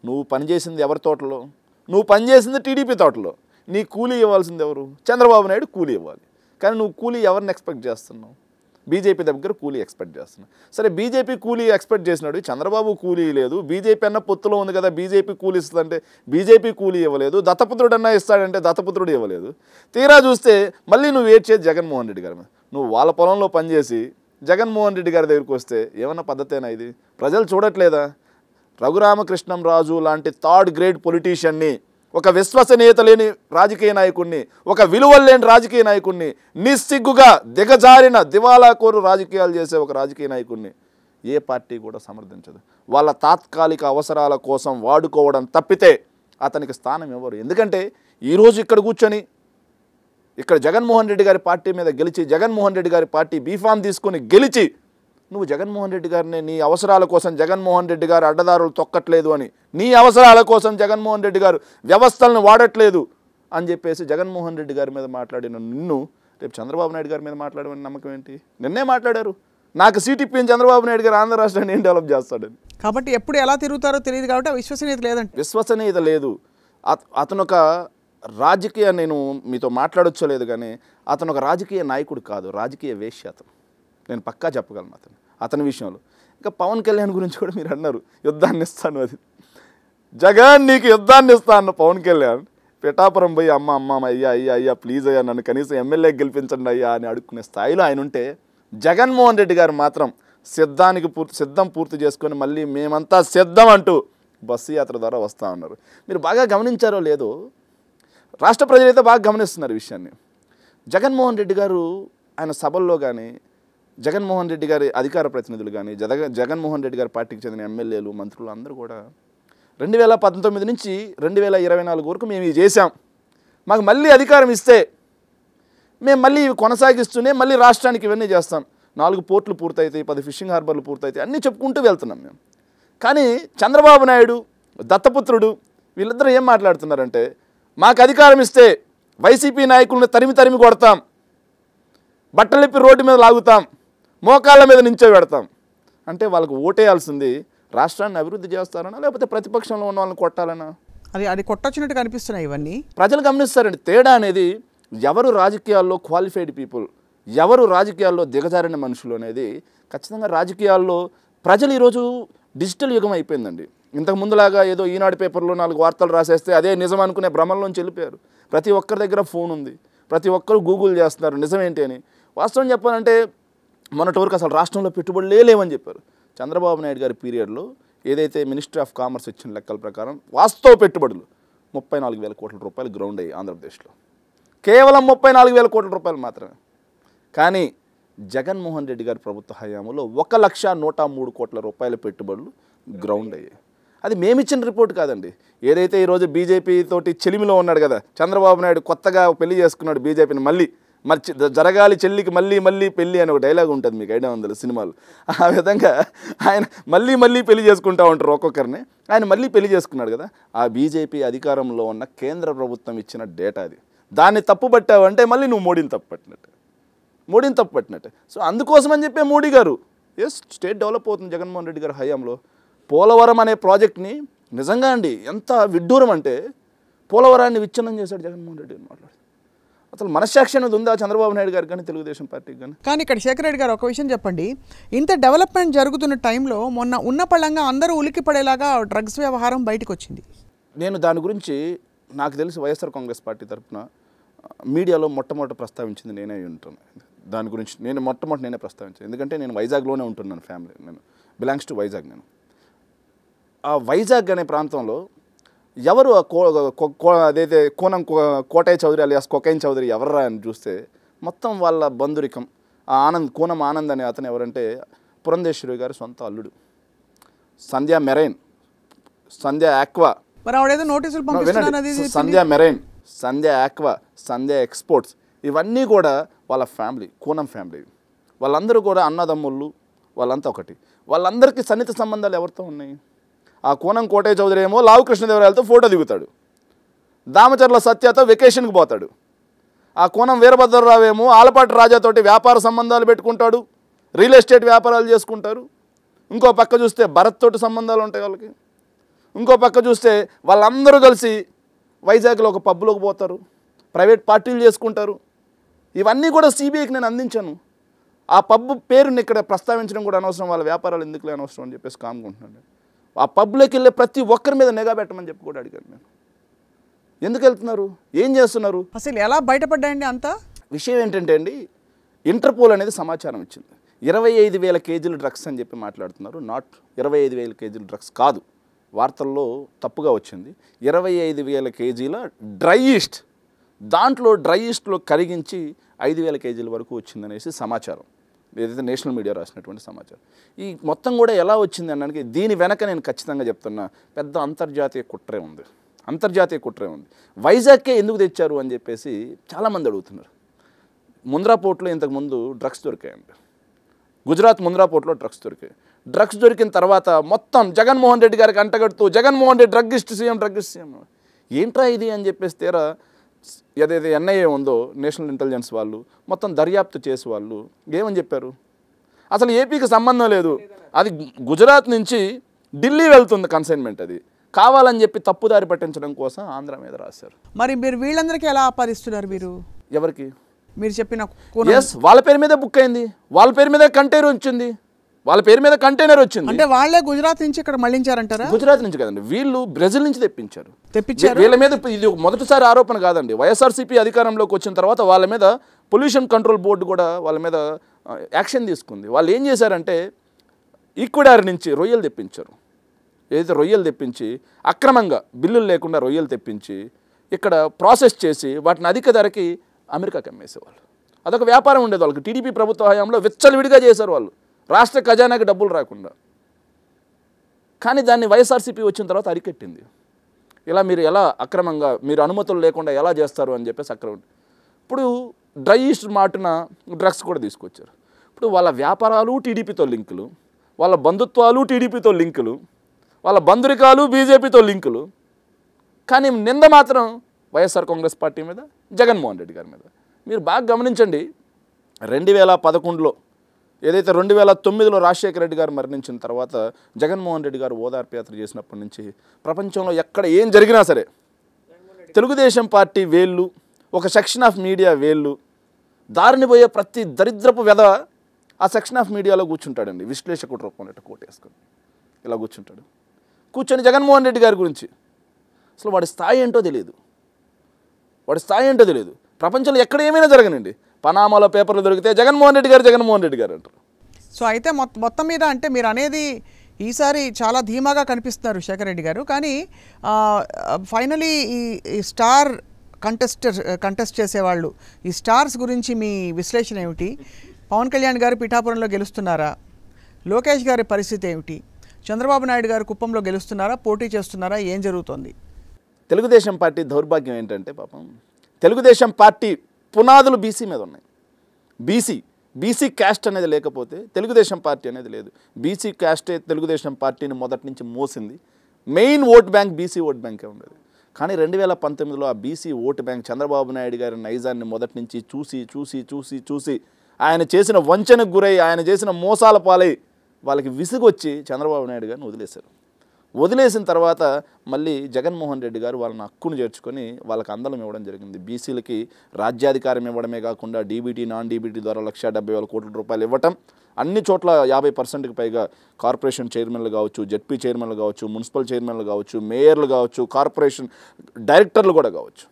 నువ్వు పనిచేసింది ఎవరి తోటలో? నువ్వు పనిచేసింది టీడీపీ తోటలో. నీ కూలీ ఇవ్వాల్సింది ఎవరు? చంద్రబాబు నాయుడు కూలీ ఇవ్వాలి. కానీ నువ్వు కూలీ ఎవరిని ఎక్స్పెక్ట్ చేస్తున్నావు? బీజేపీ దగ్గర కూలీ ఎక్స్పెక్ట్ చేస్తున్నావు. సరే, బీజేపీ కూలీ ఎక్స్పెక్ట్ చేసినాడు, చంద్రబాబు కూలీ లేదు. బీజేపీ అన్న పొత్తులో ఉంది కదా, బీజేపీ కూలీ ఇస్తుందంటే బీజేపీ కూలీ ఇవ్వలేదు. దత్తపుత్రుడు అన్నా ఇస్తాడంటే దత్తపుత్రుడు ఇవ్వలేదు. తీరా చూస్తే మళ్ళీ నువ్వు ఏడ్చేది జగన్మోహన్ రెడ్డి గారి మీద. నువ్వు వాళ్ళ పొలంలో పనిచేసి జగన్మోహన్ రెడ్డి గారి దగ్గరికి వస్తే ఏమన్నా పద్ధతేనా ఇది? ప్రజలు చూడట్లేదా? రఘురామకృష్ణంరాజు లాంటి థర్డ్ గ్రేడ్ పొలిటీషియన్ని, ఒక విశ్వసనీయత లేని రాజకీయ నాయకుడిని, ఒక విలువలు లేని రాజకీయ నాయకుడిని, నిస్సిగ్గుగా దిగజారిన దివాలా కోరు రాజకీయాలు చేసే ఒక రాజకీయ నాయకుడిని ఏ పార్టీ కూడా సమర్థించదు. వాళ్ళ తాత్కాలిక అవసరాల కోసం వాడుకోవడం తప్పితే అతనికి స్థానం ఇవ్వరు. ఎందుకంటే ఈరోజు ఇక్కడ కూర్చొని ఇక్కడ జగన్మోహన్ రెడ్డి గారి పార్టీ మీద గెలిచి, జగన్మోహన్ రెడ్డి గారి పార్టీ బీఫామ్ తీసుకొని గెలిచి, నువ్వు జగన్మోహన్ రెడ్డి గారిని నీ అవసరాల కోసం జగన్మోహన్ రెడ్డి గారు అడ్డదారులు తొక్కట్లేదు అని, నీ అవసరాల కోసం జగన్మోహన్ రెడ్డి గారు వ్యవస్థలను వాడట్లేదు అని చెప్పేసి జగన్మోహన్ రెడ్డి గారి మీద మాట్లాడిన నిన్ను రేపు చంద్రబాబు నాయుడు గారి మీద మాట్లాడమని నమ్మకం ఏంటి? నిన్నే మాట్లాడారు, నాకు సీట్ ఇప్పిన చంద్రబాబు నాయుడు గారు ఆంధ్ర రాష్ట్రాన్ని ఏం డెవలప్ చేస్తాడని. కాబట్టి ఎప్పుడు ఎలా తిరుగుతారో తెలియదు కాబట్టి విశ్వసనీయత లేదంటే. విశ్వసనీయత లేదు. అతను ఒక రాజకీయ, నేను మీతో మాట్లాడొచ్చలేదు కానీ అతను ఒక రాజకీయ నాయకుడు కాదు, రాజకీయ వేశ్య అతను. నేను పక్కా చెప్పగలను అతని విషయంలో. ఇంకా పవన్ కళ్యాణ్ గురించి కూడా మీరు అన్నారు, యుద్ధాన్ని ఇస్తాను, అది జగన్ నీకు యుద్ధాన్ని ఇస్తా అన్న పవన్ కళ్యాణ్ పిఠాపురం పోయి అమ్మ అయ్యా ప్లీజ్ అయ్యా నన్ను కనీసం ఎమ్మెల్యే గెలిపించండి అయ్యా అని అడుక్కునే స్థాయిలో ఆయన ఉంటే, జగన్మోహన్ రెడ్డి గారు మాత్రం సిద్ధం పూర్తి చేసుకొని మళ్ళీ మేమంతా సిద్ధం అంటూ బస్సు యాత్ర ద్వారా వస్తూ ఉన్నారు. మీరు బాగా గమనించారో లేదో, రాష్ట్ర ప్రజలైతే బాగా గమనిస్తున్నారు ఈ విషయాన్ని. జగన్మోహన్ రెడ్డి గారు ఆయన సభల్లో కానీ, జగన్మోహన్ రెడ్డి గారి అధికార ప్రతినిధులు కానీ, జగన్మోహన్ రెడ్డి గారి పార్టీకి చెందిన ఎమ్మెల్యేలు, మంత్రులు అందరూ కూడా 2019 నుంచి 2024 వరకు మేము ఇది చేశాం, మాకు మళ్ళీ అధికారం ఇస్తే మేము మళ్ళీ ఇవి కొనసాగిస్తూనే మళ్ళీ రాష్ట్రానికి ఇవన్నీ చేస్తాం, 4 పోర్టులు పూర్తయితాయి, 10 ఫిషింగ్ హార్బర్లు పూర్తయితాయి, అన్నీ చెప్పుకుంటూ వెళ్తున్నాం మేము. కానీ చంద్రబాబు నాయుడు, దత్తపుత్రుడు వీళ్ళిద్దరూ ఏం మాట్లాడుతున్నారంటే, మాకు అధికారం ఇస్తే వైసీపీ నాయకులను తరిమి కొడతాం, బట్టలిప్పి రోడ్డు మీద లాగుతాం, మోకాళ్ళ మీద నించో పెడతాం. అంటే వాళ్ళకు ఓటేయాల్సింది రాష్ట్రాన్ని అభివృద్ధి చేస్తారనా, లేకపోతే ప్రతిపక్షంలో ఉన్న వాళ్ళని కొట్టాలనా? అది కొట్టొచ్చినట్టు కనిపిస్తున్నాయి ఇవన్నీ. ప్రజలు గమనిస్తారండి తేడా అనేది. ఎవరు రాజకీయాల్లో క్వాలిఫైడ్ పీపుల్, ఎవరు రాజకీయాల్లో దిగజారిన మనుషులు అనేది ఖచ్చితంగా రాజకీయాల్లో ప్రజలు ఈరోజు డిజిటల్ యుగం అయిపోయిందండి. ఇంతకు ముందులాగా ఏదో ఈనాడు పేపర్లో 4 వార్తలు రాసేస్తే అదే నిజం అనుకునే భ్రమంలోంచి వెళ్ళిపోయారు. ప్రతి ఒక్కరి దగ్గర ఫోన్ ఉంది, ప్రతి ఒక్కరు గూగుల్ చేస్తున్నారు నిజమేంటి అని. వాస్తవం చెప్పాలంటే మొన్నటి వరకు అసలు రాష్ట్రంలో పెట్టుబడులే లేవని చెప్పారు. చంద్రబాబు నాయుడు గారి పీరియడ్లో ఏదైతే మినిస్ట్రీ ఆఫ్ కామర్స్ ఇచ్చిన లెక్కల ప్రకారం వాస్తవ పెట్టుబడులు 34,000 కోట్ల రూపాయలు గ్రౌండ్ అయ్యాయి ఆంధ్రప్రదేశ్లో. కేవలం 34,000 కోట్ల రూపాయలు మాత్రమే. కానీ జగన్మోహన్ రెడ్డి గారి ప్రభుత్వ హయాంలో 1,103 కోట్ల రూపాయల పెట్టుబడులు గ్రౌండ్ అయ్యాయి. అది మేమిచ్చిన రిపోర్ట్ కాదండి. ఏదైతే ఈరోజు బీజేపీ తోటి చెలిమిలో ఉన్నాడు కదా చంద్రబాబు నాయుడు, కొత్తగా పెళ్లి చేసుకున్నాడు బీజేపీని, మళ్ళీ జరగాలి చెల్లికి మళ్ళీ పెళ్ళి అని ఒక డైలాగ్ ఉంటుంది, మీకు ఐడియా ఉందా సినిమాలు. ఆ విధంగా ఆయన మళ్ళీ పెళ్లి చేసుకుంటూ ఉంటారు ఒక్కొక్కరిని. ఆయన మళ్ళీ పెళ్లి చేసుకున్నాడు కదా, ఆ బీజేపీ అధికారంలో ఉన్న కేంద్ర ప్రభుత్వం ఇచ్చిన డేటా అది. దాన్ని తప్పుపట్టావంటే మళ్ళీ నువ్వు మోడీని తప్పుపట్టినట్టే. సో అందుకోసమని చెప్పే మోడీ గారు స్టేట్ డెవలప్ అవుతుంది జగన్మోహన్ రెడ్డి గారి హయాంలో. పోలవరం అనే ప్రాజెక్ట్ని నిజంగా అండి ఎంత విడ్డూరం అంటే, పోలవరాన్ని విచ్ఛిన్నం చేశాడు జగన్మోహన్ రెడ్డి అని మాట్లాడు. అసలు మనశ్శాక్షి అనేది ఉందా చంద్రబాబు నాయుడు గారికి కానీ తెలుగుదేశం పార్టీకి కానీ? కానీ ఇక్కడ శేఖర్ రెడ్డి గారు ఒక విషయం చెప్పండి, ఇంత డెవలప్మెంట్ జరుగుతున్న టైంలో మొన్న ఉన్న పళ్ళంగా అందరూ ఉలిక్కి పడేలాగా డ్రగ్స్ వ్యవహారం బయటకు వచ్చింది. నేను దాని గురించి నాకు తెలిసి వైఎస్ఆర్ కాంగ్రెస్ పార్టీ తరఫున మీడియాలో మొట్టమొదటి ప్రస్తావించింది నేనే ఉంటాను. దాని గురించి నేనే ప్రస్తావించాను. ఎందుకంటే నేను వైజాగ్లోనే ఉంటున్నాను, ఫ్యామిలీ నేను బిలాంగ్స్ టు వైజాగ్. నేను ఆ వైజాగ్ అనే ప్రాంతంలో ఎవరు అదైతే కోటయ్య చౌదరి అలియాస్ కొకైన్ చౌదరి ఎవర్రా అని చూస్తే మొత్తం వాళ్ళ బంధురికం. ఆ ఆనంద్, కూనం ఆనంద్ అనే అతను ఎవరంటే పురంధేశ్వరి గారి సొంత అల్లుడు. సంధ్యా మెరైన్, సంధ్యా ఆక్వా, మరి ఆవిడేదో నోటీసులు పంపిస్తున్నానది, సంధ్యా మెరైన్, సంధ్యా ఆక్వా, సంధ్యా ఎక్స్పోర్ట్స్, ఇవన్నీ కూడా వాళ్ళ ఫ్యామిలీ, కూనం ఫ్యామిలీ. వాళ్ళందరూ కూడా అన్నదమ్ముళ్ళు, వాళ్ళంతా ఒకటి. వాళ్ళందరికీ సన్నిహిత సంబంధాలు ఎవరితో ఉన్నాయి? ఆ కూనం కోటయ్య చౌదరి ఏమో లావు కృష్ణదేవరాయలతో ఫోటో దిగుతాడు, దామచర్ల సత్యతో వెకేషన్కి పోతాడు. ఆ కూనం వీరభద్రరావు ఏమో ఆలపాటి రాజాతోటి వ్యాపార సంబంధాలు పెట్టుకుంటాడు, రియల్ ఎస్టేట్ వ్యాపారాలు చేసుకుంటారు. ఇంకో పక్క చూస్తే భరత్ తోటి సంబంధాలు ఉంటాయి వాళ్ళకి. ఇంకో పక్క చూస్తే వాళ్ళందరూ కలిసి వైజాగ్లో ఒక పబ్లోకి పోతారు, ప్రైవేట్ పార్టీలు చేసుకుంటారు. ఇవన్నీ కూడా సిబిఐకి నేను అందించాను. ఆ పబ్ పేరుని ఇక్కడ ప్రస్తావించడం కూడా అనవసరం, వాళ్ళ వ్యాపారాలు ఎందుకులే అనవసరం అని చెప్పేసి కామ్కుంటున్నాను. ఆ పబ్లోకి వెళ్ళే ప్రతి ఒక్కరి మీద నిఘా పెట్టమని చెప్పి కూడా అడిగాను నేను. ఎందుకు వెళ్తున్నారు, ఏం చేస్తున్నారు? అసలు ఎలా బయటపడ్డాయండి అంతా? విషయం ఏంటంటే అండి, ఇంటర్పోల్ అనేది సమాచారం ఇచ్చింది. 25,000 కేజీలు డ్రగ్స్ అని చెప్పి మాట్లాడుతున్నారు. నాట్ 25,000 కేజీలు డ్రగ్స్ కాదు, వార్తల్లో తప్పుగా వచ్చింది. 25,000 కేజీల డ్రై ఈస్ట్, దాంట్లో డ్రై ఈస్ట్లో కరిగించి 5,000 కేజీల వరకు వచ్చిందనేసి సమాచారం, ఏదైతే నేషనల్ మీడియా రాసినటువంటి సమాచారం. ఈ మొత్తం కూడా ఎలా వచ్చింది అనడానికి దీని వెనక నేను ఖచ్చితంగా చెప్తున్నా, పెద్ద అంతర్జాతీయ కుట్రే ఉంది. అంతర్జాతీయ కుట్రే ఉంది. వైజాగ్కే ఎందుకు తెచ్చారు అని చెప్పేసి చాలామంది అడుగుతున్నారు. ముంద్రా పోర్ట్లో ఇంతకుముందు డ్రగ్స్ దొరికాయండి. గుజరాత్ ముంద్రా పోర్ట్లో డ్రగ్స్ దొరికాయి. డ్రగ్స్ దొరికిన తర్వాత మొత్తం జగన్మోహన్ రెడ్డి గారికి అంటగడుతూ Jaganmohan Reddy druggist CM, druggist CM, ఏంట్రా ఇది అని చెప్పేసి తీరా ఏదైతే ఎన్ఐఏ ఉందో నేషనల్ ఇంటెలిజెన్స్ వాళ్ళు మొత్తం దర్యాప్తు చేసి వాళ్ళు ఏమని చెప్పారు, అసలు ఏపీకి సంబంధం లేదు, అది గుజరాత్ నుంచి ఢిల్లీ వెళ్తుంది కన్సైన్మెంట్, అది కావాలని చెప్పి తప్పుదారి పట్టించడం కోసం ఆంధ్ర మీద రాశారు. మరి మీరు వీళ్ళందరికీ ఎలా ఆపాదిస్తున్నారు? మీరు ఎవరికి? మీరు చెప్పిన వాళ్ళ పేరు మీద బుక్ అయింది, వాళ్ళ పేరు మీద కంటైనర్ వచ్చింది, వాళ్ళ పేరు మీద కంటైనర్ వచ్చింది. అంటే వాళ్ళే గుజరాత్ నుంచి ఇక్కడ మళ్ళించారంటారా? గుజరాత్ నుంచి కదండి, వీళ్ళు బ్రెజిల్ నుంచి తెప్పించారు. వీళ్ళ మీద ఇది మొదటిసారి ఆరోపణ కాదండి. వైఎస్ఆర్సీపీ అధికారంలోకి వచ్చిన తర్వాత వాళ్ళ మీద పొల్యూషన్ కంట్రోల్ బోర్డు కూడా వాళ్ళ మీద యాక్షన్ తీసుకుంది. వాళ్ళు ఏం చేశారంటే ఈక్వెడార్ నుంచి రొయ్యలు తెప్పించారు. ఏదైతే రొయ్యలు తెప్పించి అక్రమంగా బిల్లులు లేకుండా రొయ్యలు తెప్పించి ఇక్కడ ప్రాసెస్ చేసి వాటిని అధిక ధరకి అమెరికాకి అమ్మేసేవాళ్ళు. అదొక వ్యాపారం ఉండేది వాళ్ళకి. టీడీపీ ప్రభుత్వ హయాంలో విచ్చలవిడిగా చేశారు వాళ్ళు, రాష్ట్ర ఖజానాకి డబ్బులు రాకుండా. కానీ దాన్ని వైఎస్ఆర్సీపీ వచ్చిన తర్వాత అరికెట్టింది. ఇలా మీరు ఎలా అక్రమంగా, మీరు అనుమతులు లేకుండా ఎలా చేస్తారు అని చెప్పేసి అక్రమం. ఇప్పుడు డ్రై ఈస్ట్ మాటున డ్రగ్స్ కూడా తీసుకొచ్చారు. ఇప్పుడు వాళ్ళ వ్యాపారాలు టీడీపీతో లింకులు, వాళ్ళ బంధుత్వాలు టీడీపీతో లింకులు, వాళ్ళ బంధురికాలు బీజేపీతో లింకులు. కానీ నింద మాత్రం వైఎస్ఆర్ కాంగ్రెస్ పార్టీ మీద, జగన్మోహన్ రెడ్డి గారి మీద. మీరు బాగా గమనించండి, 2011లో ఏదైతే 2009లో రాజశేఖర రెడ్డి గారు మరణించిన తర్వాత జగన్మోహన్ రెడ్డి గారు ఓదార్పు యాత్ర చేసినప్పటి నుంచి ప్రపంచంలో ఎక్కడ ఏం జరిగినా సరే తెలుగుదేశం పార్టీ వేళ్ళు, ఒక సెక్షన్ ఆఫ్ మీడియా వేళ్ళు, దారిని పోయే ప్రతి దరిద్రపు వెధ ఆ సెక్షన్ ఆఫ్ మీడియాలో కూర్చుంటాడండి, విశ్లేషకుడు రూపంలో కోటేసుకొని ఇలా కూర్చుంటాడు. కూర్చొని జగన్మోహన్ రెడ్డి గారి గురించి అసలు వాడి స్థాయి ఏంటో తెలియదు, వాడి స్థాయి ఏంటో తెలియదు. ప్రపంచంలో ఎక్కడ ఏమైనా జరగనండి, పనామాలో పేపర్లు దొరికితే జగన్మోహన్ రెడ్డి గారు, జగన్మోహన్ రెడ్డి గారు అంటారు. సో అయితే మొత్తం మీద అంటే మీరు అనేది ఈసారి చాలా ధీమాగా కనిపిస్తున్నారు శేఖర్ రెడ్డి గారు. కానీ ఫైనలీ ఈ స్టార్ కంటెస్ట్ చేసేవాళ్ళు, ఈ స్టార్స్ గురించి మీ విశ్లేషణ ఏమిటి? పవన్ కళ్యాణ్ గారు పిఠాపురంలో గెలుస్తున్నారా? లోకేష్ గారి పరిస్థితి ఏమిటి? చంద్రబాబు నాయుడు గారు కుప్పంలో గెలుస్తున్నారా, పోటీ చేస్తున్నారా? ఏం జరుగుతోంది? తెలుగుదేశం పార్టీ దౌర్భాగ్యం ఏంటంటే పాపం తెలుగుదేశం పార్టీ పునాదులు బీసీ మీద ఉన్నాయి. బీసీ క్యాస్ట్ అనేది లేకపోతే తెలుగుదేశం పార్టీ అనేది లేదు. బీసీ క్యాస్టే తెలుగుదేశం పార్టీని మొదటి నుంచి మోసింది. Main vote bank BC vote బ్యాంకే ఉండేది. కానీ 2019లో ఆ BC vote bank Chandrababu Naidu గారి నైజాన్ని మొదటి నుంచి చూసి ఆయన చేసిన వంచనకు గురై, ఆయన చేసిన మోసాల పాలై వాళ్ళకి విసుగొచ్చి చంద్రబాబు నాయుడు గారిని వదిలేశారు. వదిలేసిన తర్వాత మళ్ళీ జగన్మోహన్ రెడ్డి గారు వాళ్ళని హక్కును చేర్చుకొని వాళ్ళకి అందలం ఇవ్వడం జరిగింది. బీసీలకి రాజ్యాధికారం ఇవ్వడమే కాకుండా డీబీటీ, నాన్ డీబీటీ ద్వారా 1,70,000 కోట్ల రూపాయలు ఇవ్వటం, అన్ని చోట్ల 50%కి పైగా కార్పొరేషన్ చైర్మన్లు కావచ్చు, జెడ్పీ చైర్మన్లు కావచ్చు, మున్సిపల్ చైర్మన్లు కావచ్చు, మేయర్లు కావచ్చు, కార్పొరేషన్ డైరెక్టర్లు కూడా కావచ్చు,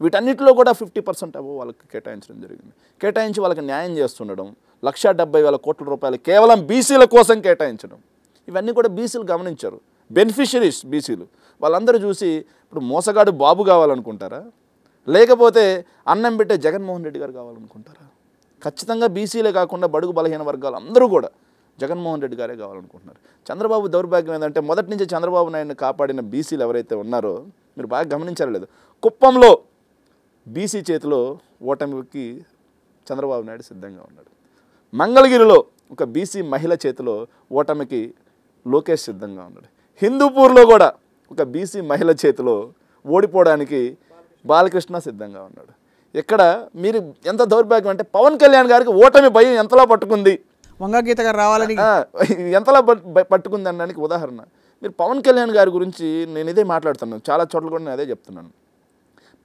వీటన్నిటిలో కూడా 50% వాళ్ళకి కేటాయించడం జరిగింది. కేటాయించి వాళ్ళకి న్యాయం చేస్తుండడం, 1,70,000 కోట్ల రూపాయలు కేవలం బీసీల కోసం కేటాయించడం, ఇవన్నీ కూడా బీసీలు గమనించారు. బెనిఫిషరీస్ బీసీలు వాళ్ళందరూ చూసి ఇప్పుడు మోసగాడు బాబు కావాలనుకుంటారా? లేకపోతే అన్నం పెట్టే జగన్మోహన్ రెడ్డి గారు కావాలనుకుంటారా? ఖచ్చితంగా బీసీలే కాకుండా బడుగు బలహీన వర్గాలు అందరూ కూడా జగన్మోహన్ రెడ్డి గారే కావాలనుకుంటున్నారు. చంద్రబాబు దౌర్భాగ్యం ఏంటంటే మొదటి నుంచి చంద్రబాబు నాయుడిని కాపాడిన బీసీలు ఎవరైతే ఉన్నారో మీరు బాగా గమనించారో లేదు, కుప్పంలో బీసీ చేతిలో ఓటమికి చంద్రబాబు నాయుడు సిద్ధంగా ఉన్నాడు. మంగళగిరిలో ఒక బీసీ మహిళ చేతిలో ఓటమికి లోకేష్ సిద్ధంగా ఉన్నాడు. హిందూపూర్లో కూడా ఒక బీసీ మహిళ చేతిలో ఓడిపోవడానికి బాలకృష్ణ సిద్ధంగా ఉన్నాడు. ఇక్కడ మీరు ఎంత దౌర్భాగ్యం అంటే పవన్ కళ్యాణ్ గారికి ఓటమి భయం ఎంతలా పట్టుకుంది, వంగగీత గారు రావాలని ఎంతలా పట్టుకుంది అనడానికి ఉదాహరణ మీరు పవన్ కళ్యాణ్ గారి గురించి నేను ఇదే మాట్లాడుతున్నాను, చాలా చోట్ల కూడా నేను అదే చెప్తున్నాను.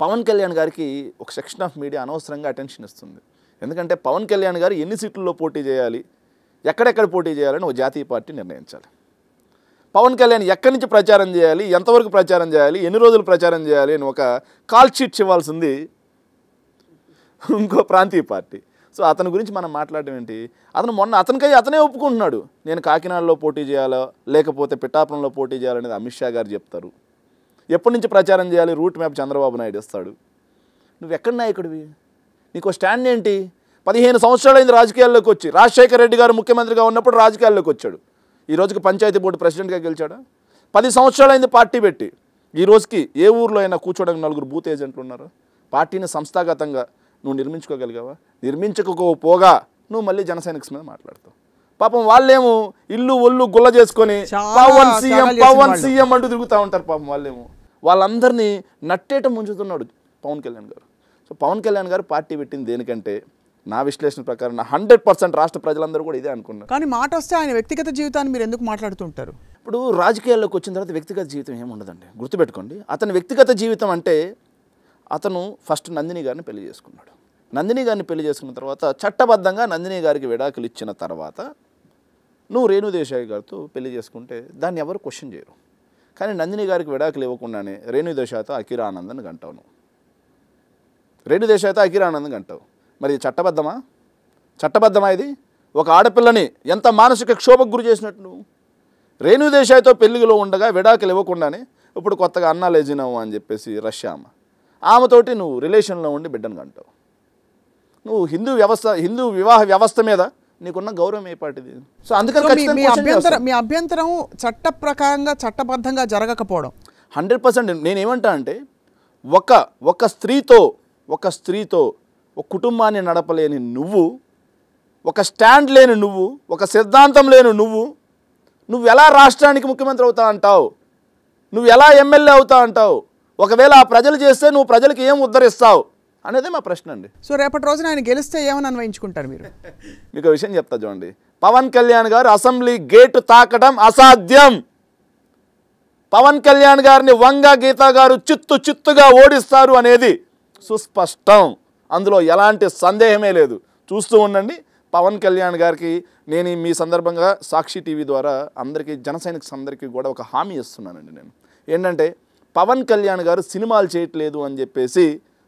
పవన్ కళ్యాణ్ గారికి ఒక సెక్షన్ ఆఫ్ మీడియా అనవసరంగా అటెన్షన్ ఇస్తుంది. ఎందుకంటే పవన్ కళ్యాణ్ గారు ఎన్ని సీట్లలో పోటీ చేయాలి, ఎక్కడెక్కడ పోటీ చేయాలని ఒక జాతీయ పార్టీ నిర్ణయించాలి. పవన్ కళ్యాణ్ ఎక్కడి నుంచి ప్రచారం చేయాలి, ఎంతవరకు ప్రచారం చేయాలి, ఎన్ని రోజులు ప్రచారం చేయాలి అని ఒక కాల్ షీట్స్ ఇవ్వాల్సింది ఇంకో ప్రాంతీయ పార్టీ. సో అతని గురించి మనం మాట్లాడడం ఏంటి? అతనే ఒప్పుకుంటున్నాడు, నేను కాకినాడలో పోటీ చేయాలో లేకపోతే పిఠాపురంలో పోటీ చేయాలనేది అమిత్ షా గారు చెప్తారు. ఎప్పటి నుంచి ప్రచారం చేయాలి రూట్ మ్యాప్ చంద్రబాబు నాయుడు ఇస్తాడు. నువ్వు ఎక్కడ నాయకుడివి? నీకు స్టాండ్ ఏంటి? 15 సంవత్సరాలైంది రాజకీయాల్లోకి వచ్చి. రాజశేఖర రెడ్డి గారు ముఖ్యమంత్రిగా ఉన్నప్పుడు రాజకీయాల్లోకి వచ్చాడు. ఈ రోజుకి పంచాయతీ బోర్డు ప్రెసిడెంట్గా గెలిచాడా? 10 సంవత్సరాలైంది పార్టీ పెట్టి. ఈ రోజుకి ఏ ఊర్లో అయినా కూర్చోడానికి 4 బూత్ ఏజెంట్లు ఉన్నారు? పార్టీని సంస్థాగతంగా నువ్వు నిర్మించుకోగలిగావా? నిర్మించుకోకపోగా నువ్వు మళ్ళీ జన సైనిక్స్ మీద మాట్లాడతావు. పాపం వాళ్ళేమో ఇల్లు ఒళ్ళు గుల్ల చేసుకొని పవన్ సీఎం అంటూ తిరుగుతూ ఉంటారు. పాపం వాళ్ళేమో వాళ్ళందరినీ నట్టేట ముంచుతున్నాడు పవన్ కళ్యాణ్ గారు. సో పవన్ కళ్యాణ్ గారు పార్టీ పెట్టింది దేనికంటే నా విశ్లేషణ ప్రకారం 100% రాష్ట్ర ప్రజలందరూ కూడా ఇదే అనుకున్నారు. కానీ మాట వస్తే ఆయన వ్యక్తిగత జీవితాన్ని మీరు ఎందుకు మాట్లాడుతుంటారు? ఇప్పుడు రాజకీయాల్లోకి వచ్చిన తర్వాత వ్యక్తిగత జీవితం ఏముండదండి, గుర్తుపెట్టుకోండి. అతని వ్యక్తిగత జీవితం అంటే అతను ఫస్ట్ నందిని గారిని పెళ్లి చేసుకున్నాడు. నందిని గారిని పెళ్లి చేసుకున్న తర్వాత చట్టబద్ధంగా నందిని గారికి విడాకులు ఇచ్చిన తర్వాత నువ్వు రేణుదేశాయ్ గారితో పెళ్లి చేసుకుంటే దాన్ని ఎవరు క్వశ్చన్ చేయరు. కానీ నందిని గారికి విడాకులు ఇవ్వకుండానే రేణుదేశాయ్తో అఖీరా ఆనంద్ని గంటావు. నువ్వు రేణుదేశాయ్తో అఖీరా ఆనంద్ని గంటావు. మరి చట్టబద్ధమా? చట్టబద్ధమా ఇది? ఒక ఆడపిల్లని ఎంత మానసిక క్షోభకు గురి చేసినట్టు నువ్వు. రేణుదేశాయ్తో పెళ్లిలో ఉండగా విడాకులు ఇవ్వకుండానే ఇప్పుడు కొత్తగా అన్నా లెజినవ్ అని చెప్పేసి రష్యా ఆమెతోటి నువ్వు రిలేషన్లో ఉండి బిడ్డను కంటావు. నువ్వు హిందూ వివాహ వ్యవస్థ మీద నీకున్న గౌరవం ఏ పాటిది? సో అందుకని మీ అభ్యంతరం చట్ట ప్రకారంగా చట్టబద్ధంగా జరగకపోవడం 100%. నేనేమంటా అంటే ఒక స్త్రీతో ఒక కుటుంబాన్ని నడపలేని నువ్వు, ఒక స్టాండ్ లేని నువ్వు, ఒక సిద్ధాంతం లేని నువ్వు ఎలా రాష్ట్రానికి ముఖ్యమంత్రి అవుతా అంటావు? నువ్వు ఎలా ఎమ్మెల్యే అవుతా అంటావు? ఒకవేళ ఆ ప్రజలు చేస్తే నువ్వు ప్రజలకు ఏం ఉద్ధరిస్తావు అనేది మా ప్రశ్న అండి. సో రేపటి రోజున ఆయన గెలిస్తే ఏమని అన్వయించుకుంటారు మీరు? మీకు విషయం చెప్తా చూడండి. పవన్ కళ్యాణ్ గారు అసెంబ్లీ గేటు తాకడం అసాధ్యం. పవన్ కళ్యాణ్ గారిని వంగ గీత గారు చిత్తుగా ఓడిస్తారు అనేది సుస్పష్టం. అందులో ఎలాంటి సందేహమే లేదు. చూస్తూ ఉండండి. పవన్ కళ్యాణ్ గారికి నేను మీ సందర్భంగా సాక్షి టీవీ ద్వారా అందరికీ జన సైనిక్స్ అందరికీ కూడా ఒక హామీ ఇస్తున్నానండి. నేను ఏంటంటే పవన్ కళ్యాణ్ గారు సినిమాలు చేయట్లేదు అని చెప్పేసి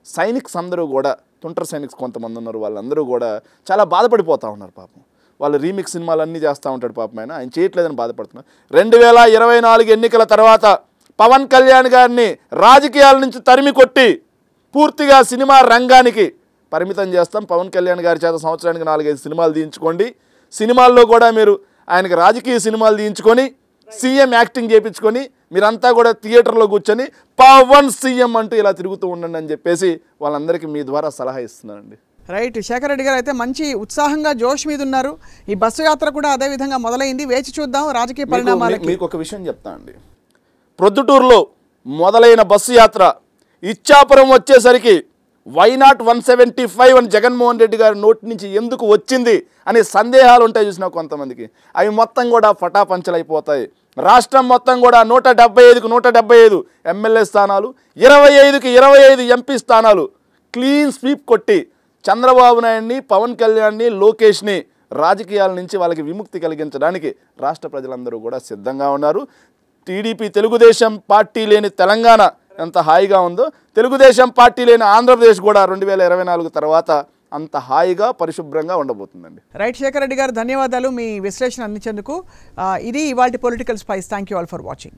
సైనిక్స్ అందరూ కూడా, తుంటర్ సైనిక్స్ కొంతమంది ఉన్నారు, వాళ్ళందరూ కూడా చాలా బాధపడిపోతూ ఉన్నారు. పాపం వాళ్ళు రీమిక్స్ సినిమాలన్నీ చేస్తూ ఉంటాడు. పాపం ఆయన చేయట్లేదని బాధపడుతున్నారు. 2024 ఎన్నికల తర్వాత పవన్ కళ్యాణ్ గారిని రాజకీయాల నుంచి తరిమి కొట్టి పూర్తిగా సినిమా రంగానికి పరిమితం చేస్తాం. పవన్ కళ్యాణ్ గారి చేత సంవత్సరానికి 4-5 సినిమాలు తీయించుకోండి. సినిమాల్లో కూడా మీరు ఆయనకి రాజకీయ సినిమాలు తీయించుకొని సీఎం యాక్టింగ్ చేయించుకొని మీరంతా కూడా థియేటర్లో కూర్చొని పవన్ సీఎం అంటూ ఇలా తిరుగుతూ ఉండండి అని చెప్పేసి వాళ్ళందరికీ మీ ద్వారా సలహా ఇస్తున్నానండి. రైట్. శేఖర్ రెడ్డి గారు అయితే మంచి ఉత్సాహంగా జోష్ మీద ఉన్నారు. ఈ బస్సు యాత్ర కూడా అదే విధంగా మొదలైంది. వేచి చూద్దాం రాజకీయ పరిణామాలకి. మీకు ఒక విషయం చెప్తా అండి. ప్రొద్దుటూరులో మొదలైన బస్సు యాత్ర ఇచ్చాపురం వచ్చేసరికి వైనాట్ 175 అని జగన్మోహన్ రెడ్డి గారి నోటి నుంచి ఎందుకు వచ్చింది అనే సందేహాలు ఉంటాయి చూసినా కొంతమందికి. అవి మొత్తం కూడా ఫటాపంచలైపోతాయి. రాష్ట్రం మొత్తం కూడా 175కు 175 ఎమ్మెల్యే స్థానాలు, 25కి 25 ఎంపీ స్థానాలు క్లీన్ స్వీప్ కొట్టి చంద్రబాబు నాయుడిని, పవన్ కళ్యాణ్ని, లోకేష్ని రాజకీయాల నుంచి వాళ్ళకి విముక్తి కలిగించడానికి రాష్ట్ర ప్రజలందరూ కూడా సిద్ధంగా ఉన్నారు. టీడీపీ తెలుగుదేశం పార్టీ లేని తెలంగాణ ఎంత హాయిగా ఉందో, తెలుగుదేశం పార్టీ లేని ఆంధ్రప్రదేశ్ కూడా 2024 తర్వాత అంత హాయిగా పరిశుభ్రంగా ఉండబోతుందండి. రైట్. శేఖర్ రెడ్డి గారు ధన్యవాదాలు మీ విశ్లేషణ అందించేందుకు. ఇది ఇవాల్టి political spice. Thank you all for watching.